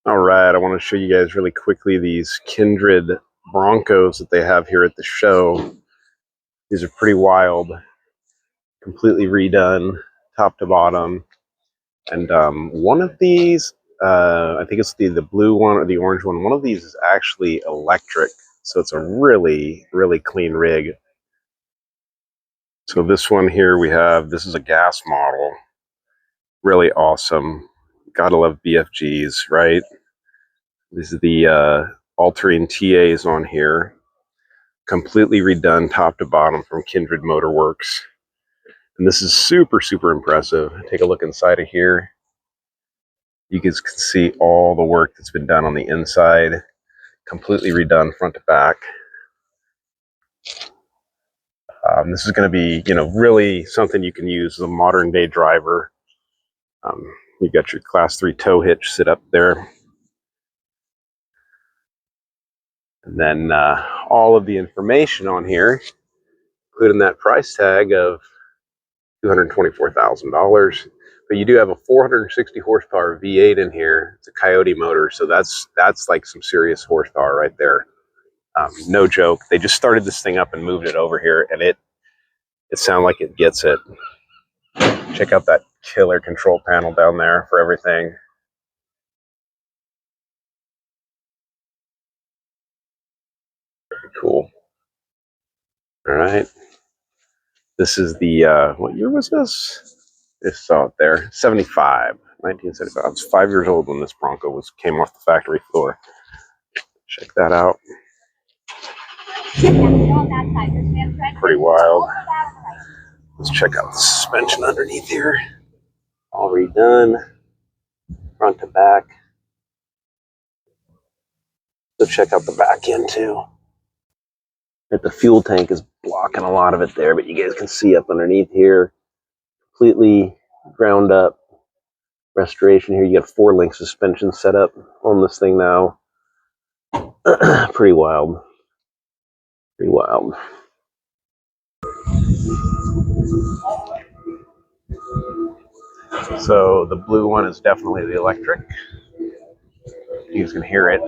All right, I want to show you guys really quickly these Kindred Broncos that they have here at the show. These are pretty wild, completely redone, top to bottom. And one of these, I think it's the blue one or the orange one. One of these is actually electric, so it's a really, really clean rig. So this one here we have, this is a gas model. Really awesome. Gotta love BFGs, right? This is the all-terrain TAs on here. Completely redone top to bottom from Kindred Motorworks. And this is super, super impressive. Take a look inside of here. You guys can see all the work that's been done on the inside. Completely redone front to back. This is going to be, really something you can use as a modern day driver. You've got your class 3 tow hitch sit up there. And then all of the information on here, including that price tag of $224,000. But you do have a 460 horsepower V8 in here. It's a Coyote motor, so that's like some serious horsepower right there. No joke. They just started this thing up and moved it over here, and it sounds like it gets it. Check out that killer control panel down there for everything. Very cool. All right. This is the, what year was this? I saw it there. 1975. I was 5 years old when this Bronco came off the factory floor. Check that out. Pretty wild. Let's check out the suspension underneath here. All redone, front to back. So check out the back end too. The fuel tank is blocking a lot of it there, but you guys can see up underneath here, completely ground up restoration here. You got 4-link suspension set up on this thing now. Pretty wild. Pretty wild. So the blue one is definitely the electric. You guys can hear it.